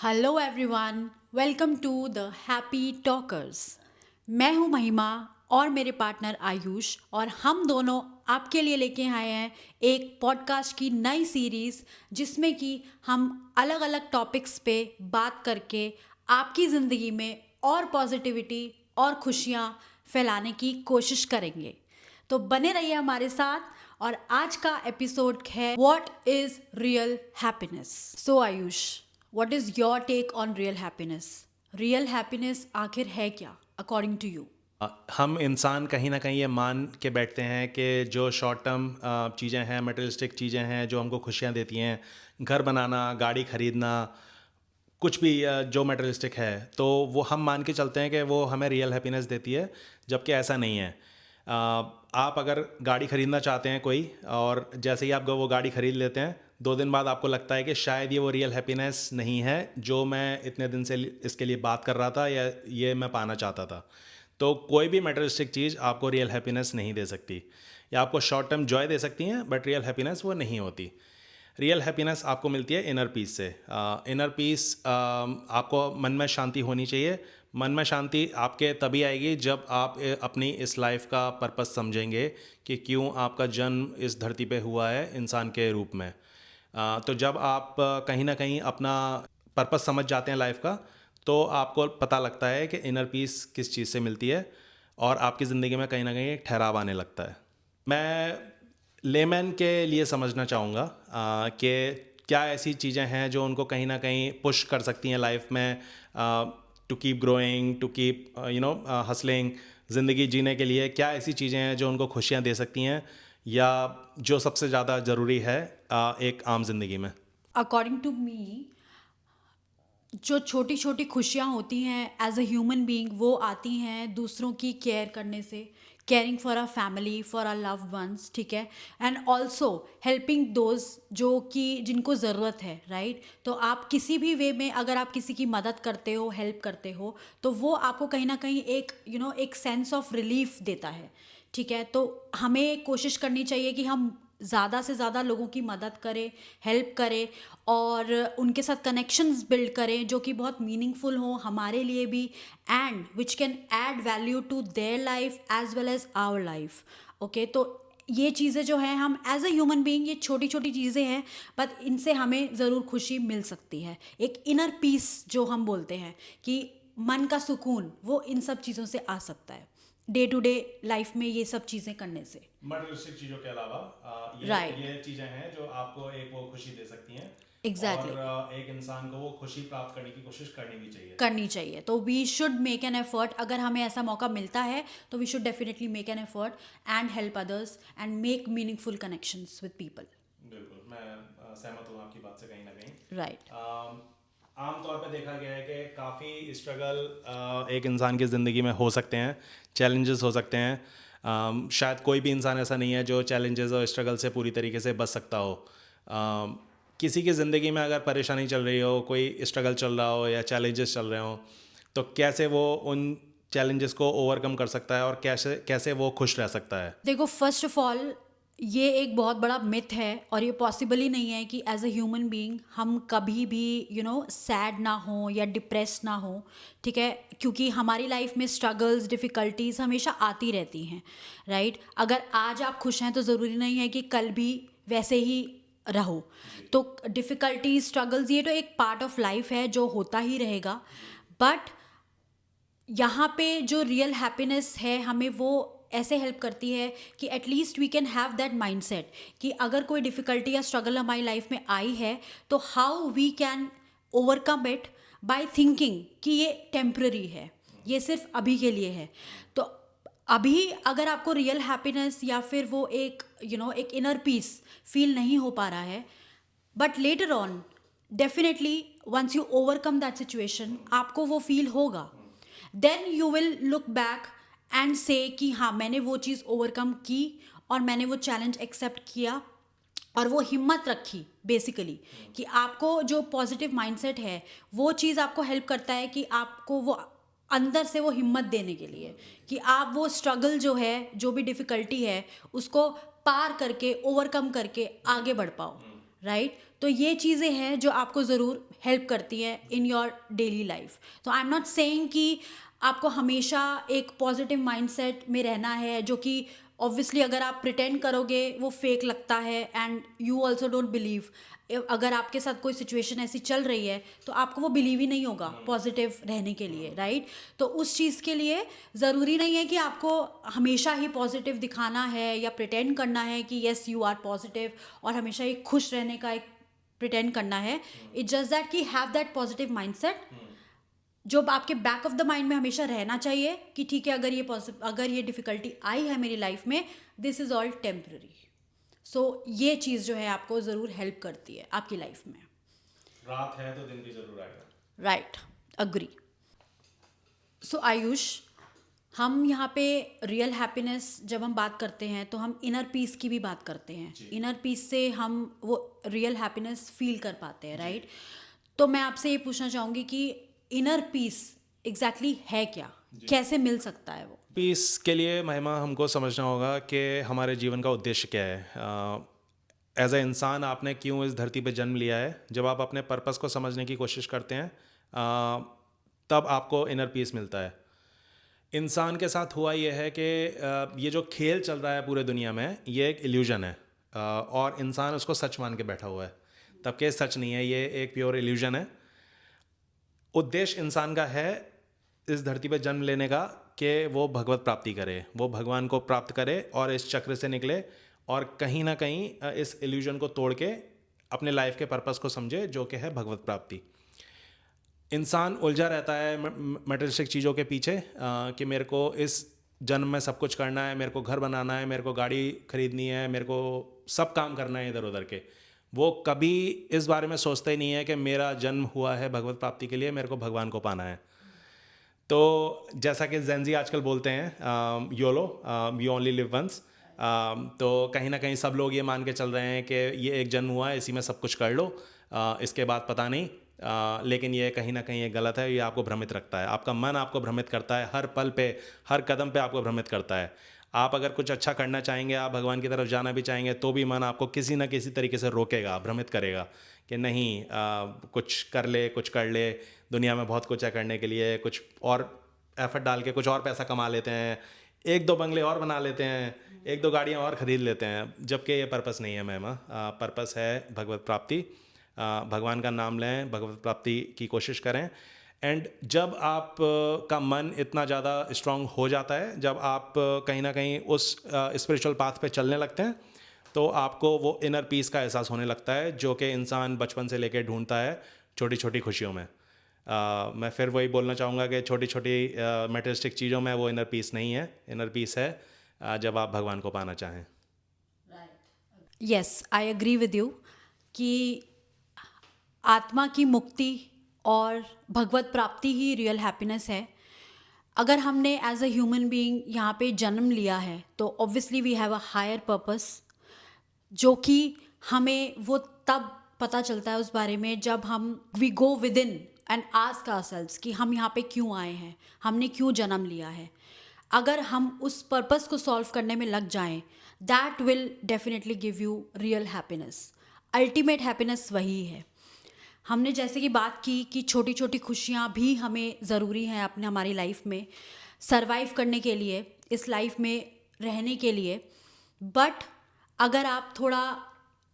Hello everyone, welcome to the happy talkers. मैं हूं महिमा और मेरे पार्टनर आयुष, और हम दोनों आपके लिए लेके आए हैं एक पॉडकास्ट की नई सीरीज़ जिसमें कि हम अलग अलग टॉपिक्स पे बात करके आपकी ज़िंदगी में और पॉजिटिविटी और खुशियाँ फैलाने की कोशिश करेंगे। तो बने रहिए हमारे साथ। और आज का एपिसोड है what is real happiness. So Ayush, what is your take on real happiness? Real happiness आखिर है क्या अकॉर्डिंग टू यू? हम इंसान कहीं ना कहीं ये मान के बैठते हैं कि जो शॉर्ट टर्म चीज़ें हैं, मटेरियलिस्टिक चीज़ें हैं जो हमको खुशियाँ देती हैं, घर बनाना, गाड़ी खरीदना, कुछ भी जो मटेरियलिस्टिक है, तो वो हम मान के चलते हैं कि वो हमें रियल हैप्पीनेस देती है, जबकि ऐसा नहीं है। आप अगर गाड़ी खरीदना चाहते हैं कोई, और जैसे ही आप वो गाड़ी खरीद लेते हैं, 2 दिन बाद आपको लगता है कि शायद ये वो रियल हैप्पीनेस नहीं है जो मैं इतने दिन से इसके लिए बात कर रहा था या ये मैं पाना चाहता था। तो कोई भी मटेरियलिस्टिक चीज़ आपको रियल हैप्पीनेस नहीं दे सकती, या आपको शॉर्ट टर्म जॉय दे सकती हैं, बट रियल हैप्पीनेस वो नहीं होती। रियल हैप्पीनेस आपको मिलती है इनर पीस से। इनर पीस, आपको मन में शांति होनी चाहिए। मन में शांति आपके तभी आएगी जब आप अपनी इस लाइफ का पर्पस समझेंगे कि क्यों आपका जन्म इस धरती पे हुआ है इंसान के रूप में। तो जब आप कहीं ना कहीं अपना पर्पस समझ जाते हैं लाइफ का, तो आपको पता लगता है कि इनर पीस किस चीज़ से मिलती है, और आपकी ज़िंदगी में कहीं ना कहीं एक ठहराव आने लगता है। मैं लेमैन के लिए समझना चाहूँगा कि क्या ऐसी चीज़ें हैं जो उनको कहीं ना कहीं पुश कर सकती हैं लाइफ में, to keep growing, to keep hustling, ज़िंदगी जीने के लिए क्या ऐसी चीज़ें हैं जो उनको खुशियाँ दे सकती हैं, या जो सबसे ज़्यादा ज़रूरी है एक आम ज़िंदगी में। अकॉर्डिंग टू मी, जो छोटी छोटी खुशियाँ होती हैं एज अ ह्यूमन बीइंग, वो आती हैं दूसरों की केयर करने से, caring for a family, for a loved ones, ठीक है। एंड ऑल्सो हेल्पिंग दोज जो कि जिनको ज़रूरत है, राइट। तो आप किसी भी वे में अगर आप किसी की मदद करते हो, हेल्प करते हो, तो वो आपको कहीं ना कहीं एक एक सेंस ऑफ रिलीफ देता है, ठीक है। तो हमें कोशिश करनी चाहिए कि हम ज़्यादा से ज़्यादा लोगों की मदद करें, हेल्प करें, और उनके साथ कनेक्शंस बिल्ड करें जो कि बहुत मीनिंगफुल हो हमारे लिए भी, and which can add value to their life as well as our life. Okay, तो ये चीज़ें जो हैं, हम एज अ ह्यूमन बीइंग, ये छोटी छोटी चीज़ें हैं, बट इनसे हमें ज़रूर खुशी मिल सकती है। एक इनर पीस जो हम बोलते हैं कि मन का सुकून, वो इन सब चीज़ों से आ सकता है डे टू डे लाइफ में, ये सब चीज़ें करने से। मटेरियलिस्टिक चीज़ों के अलावा राइट, ये चीज़ें हैं जो आपको एक वो खुशी दे सकती हैं, और एग्जैक्टली, एक इंसान को वो खुशी प्राप्त करने की कोशिश करनी भी चाहिए। करनी चाहिए। तो we should make an effort, अगर हमें ऐसा मौका मिलता है तो we should definitely make an effort and help others and make meaningful connections with people. बिल्कुल, मैं सहमत हूँ आपकी बात से कहीं ना कहीं। राइट। आमतौर पे देखा गया है कि काफ़ी स्ट्रगल एक इंसान की ज़िंदगी में हो सकते हैं, चैलेंजेस हो सकते हैं। शायद कोई भी इंसान ऐसा नहीं है जो चैलेंजेस और स्ट्रगल से पूरी तरीके से बच सकता हो। किसी की ज़िंदगी में अगर परेशानी चल रही हो, कोई स्ट्रगल चल रहा हो या चैलेंजेस चल रहे हो, तो कैसे वो उन चैलेंजेस को ओवरकम कर सकता है, और कैसे कैसे वो खुश रह सकता है। देखो, फर्स्ट ऑफ ऑल, ये एक बहुत बड़ा मिथ है और ये पॉसिबल ही नहीं है कि एज अ ह्यूमन बीइंग हम कभी भी सैड ना हो या डिप्रेस ना हो, ठीक है। क्योंकि हमारी लाइफ में स्ट्रगल्स, डिफ़िकल्टीज हमेशा आती रहती हैं, राइट। अगर आज आप खुश हैं तो ज़रूरी नहीं है कि कल भी वैसे ही रहो। जी। तो डिफ़िकल्टीज, स्ट्रगल्स, ये तो एक पार्ट ऑफ लाइफ है जो होता ही रहेगा। जी। बट यहाँ पे जो रियल हैप्पीनेस है, हमें वो ऐसे हेल्प करती है कि at least we can have that mindset कि अगर कोई डिफ़िकल्टी या स्ट्रगल हमारी लाइफ में आई है, तो how we can overcome it by thinking कि ये टेम्प्ररी है, ये सिर्फ अभी के लिए है। तो अभी अगर आपको रियल हैप्पीनेस या फिर वो एक एक इनर पीस फील नहीं हो पा रहा है, but later on, definitely once you overcome that situation, आपको वो फील होगा। Then you will look back and say कि हाँ, मैंने वो चीज़ ओवरकम की और मैंने वो चैलेंज एक्सेप्ट किया और वो हिम्मत रखी बेसिकली। कि आपको जो पॉजिटिव माइंडसेट है, वो चीज़ आपको हेल्प करता है कि आपको वो अंदर से वो हिम्मत देने के लिए कि आप वो स्ट्रगल जो है, जो भी डिफ़िकल्टी है, उसको पार करके, ओवरकम करके आगे बढ़ पाओ। राइट? तो ये चीज़ें हैं जो आपको ज़रूर हेल्प करती हैं इन योर डेली लाइफ। तो आई एम नॉट सेइंग कि आपको हमेशा एक पॉजिटिव माइंडसेट में रहना है, जो कि ऑब्वियसली अगर आप प्रिटेंड करोगे वो फेक लगता है, and you also don't believe. अगर आपके साथ कोई सिचुएशन ऐसी चल रही है तो आपको वो बिलीव ही नहीं होगा पॉजिटिव रहने के लिए, राइट? तो उस चीज़ के लिए ज़रूरी नहीं है कि आपको हमेशा ही पॉजिटिव दिखाना है या प्रिटेंड करना है कि येस यू आर पॉजिटिव, और हमेशा ही खुश रहने का एक प्रिटेंड करना है। इट्स जस्ट दैट कि हैव दैट पॉजिटिव माइंडसेट जो आपके बैक ऑफ द माइंड में हमेशा रहना चाहिए कि ठीक है, अगर ये डिफ़िकल्टी आई है मेरी लाइफ में, दिस इज़ ऑल टेम्पररी। सो ये चीज़ जो है आपको ज़रूर हेल्प करती है आपकी लाइफ में। रात है तो दिन भी जरूर आएगा। Right, agree. सो आयुष, हम यहाँ पे रियल हैप्पीनेस जब हम बात करते हैं तो हम इनर पीस की भी बात करते हैं। इनर पीस से हम वो रियल हैप्पीनेस फील कर पाते हैं, राइट? तो मैं आपसे ये पूछना चाहूँगी कि इनर पीस एग्जैक्टली है क्या, कैसे मिल सकता है वो? पीस के लिए महिमा हमको समझना होगा कि हमारे जीवन का उद्देश्य क्या है। एज अ इंसान आपने क्यों इस धरती पे जन्म लिया है? जब आप अपने पर्पस को समझने की कोशिश करते हैं तब आपको इनर पीस मिलता है। इंसान के साथ हुआ ये है कि ये जो खेल चल रहा है पूरे दुनिया में, ये एक इल्यूजन है, और इंसान उसको सच मान के बैठा हुआ है। तब के सच नहीं है, ये एक प्योर इल्यूजन है। उद्देश्य इंसान का है इस धरती पे जन्म लेने का कि वो भगवत प्राप्ति करे, वो भगवान को प्राप्त करे और इस चक्र से निकले, और कहीं ना कहीं इस इल्यूजन को तोड़ के अपने लाइफ के पर्पस को समझे, जो कि है भगवत प्राप्ति। इंसान उलझा रहता है मटेरियलिस्टिक चीज़ों के पीछे, कि मेरे को इस जन्म में सब कुछ करना है, मेरे को घर बनाना है, मेरे को गाड़ी खरीदनी है, मेरे को सब काम करना है इधर उधर के। वो कभी इस बारे में सोचते ही नहीं है कि मेरा जन्म हुआ है भगवत प्राप्ति के लिए, मेरे को भगवान को पाना है। तो जैसा कि जेंजी आजकल बोलते हैं, YOLO, you only live once. तो कहीं ना कहीं सब लोग ये मान के चल रहे हैं कि ये एक जन्म हुआ है, इसी में सब कुछ कर लो, इसके बाद पता नहीं। लेकिन ये कहीं ना कहीं ये गलत है, ये आपको भ्रमित रखता है, आपका मन आपको भ्रमित करता है, हर पल पे हर कदम पे आपको भ्रमित करता है। आप अगर कुछ अच्छा करना चाहेंगे, आप भगवान की तरफ जाना भी चाहेंगे, तो भी मन आपको किसी ना किसी तरीके से रोकेगा, भ्रमित करेगा कि नहीं, कुछ कर ले, कुछ कर ले, दुनिया में बहुत कुछ है करने के लिए, कुछ और एफर्ट डाल के कुछ और पैसा कमा लेते हैं, एक दो बंगले और बना लेते हैं, एक दो गाड़ियाँ और ख़रीद लेते हैं, जबकि ये पर्पस नहीं है महिमा। पर्पस है भगवत प्राप्ति। भगवान का नाम लें, भगवत प्राप्ति की कोशिश करें। एंड जब आप का मन इतना ज़्यादा स्ट्रांग हो जाता है, जब आप कहीं ना कहीं उस स्पिरिचुअल पाथ पे चलने लगते हैं, तो आपको वो इनर पीस का एहसास होने लगता है, जो कि इंसान बचपन से लेके ढूंढता है छोटी छोटी खुशियों में। मैं फिर वही बोलना चाहूँगा कि छोटी छोटी मटेरियलिस्टिक चीज़ों में वो इनर पीस नहीं है। इनर पीस है जब आप भगवान को पाना चाहें। Yes, I agree with you कि आत्मा की मुक्ति और भगवत प्राप्ति ही रियल हैप्पीनेस है। अगर हमने एज अ ह्यूमन बीइंग यहाँ पे जन्म लिया है तो obviously we have a higher purpose, जो कि हमें वो तब पता चलता है उस बारे में जब हम we go within and ask ourselves कि हम यहाँ पे क्यों आए हैं, हमने क्यों जन्म लिया है। अगर हम उस पर्पस को सॉल्व करने में लग जाएं, that will definitely give you real happiness. Ultimate happiness वही है। हमने जैसे कि बात की कि छोटी छोटी खुशियाँ भी हमें ज़रूरी हैं अपने हमारी लाइफ में सरवाइव करने के लिए, इस लाइफ में रहने के लिए। बट अगर आप थोड़ा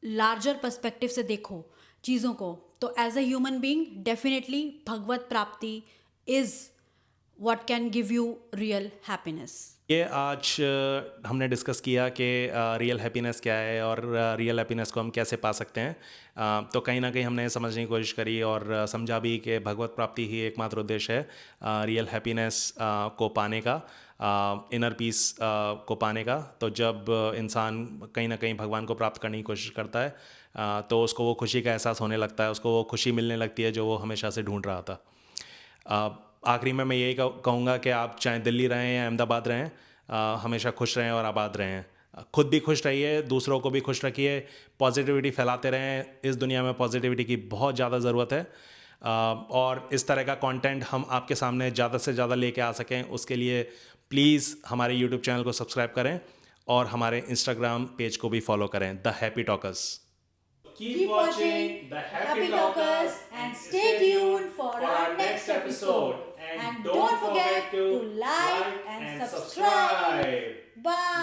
लार्जर पर्सपेक्टिव से देखो चीज़ों को, तो as a human being definitely भगवत प्राप्ति is what can give you real happiness. ये आज हमने डिस्कस किया कि रियल हैप्पीनेस क्या है और रियल हैप्पीनेस को हम कैसे पा सकते हैं। तो कहीं ना कहीं हमने समझने की कोशिश करी और समझा भी कि भगवत प्राप्ति ही एकमात्र उद्देश्य है रियल हैप्पीनेस को पाने का, इनर पीस को पाने का। तो जब इंसान कहीं ना कहीं भगवान को प्राप्त करने की कोशिश करता है, तो उसको वो खुशी का एहसास होने लगता है, उसको वो खुशी मिलने लगती है जो वो हमेशा से ढूंढ रहा था। आखिरी में मैं यही कहूँगा कि आप चाहे दिल्ली रहें या अहमदाबाद रहें, हमेशा खुश रहें और आबाद रहें। खुद भी खुश रहिए, दूसरों को भी खुश रखिए, पॉजिटिविटी फैलाते रहें। इस दुनिया में पॉजिटिविटी की बहुत ज़्यादा ज़रूरत है, और इस तरह का कंटेंट हम आपके सामने ज़्यादा से ज़्यादा लेके आ सकें, उसके लिए प्लीज़ हमारे यूट्यूब चैनल को सब्सक्राइब करें और हमारे इंस्टाग्राम पेज को भी फॉलो करें, the happy talkers. keep watching the Happy Talkers and stay tuned for our next episode. And don't forget to like and subscribe. Bye.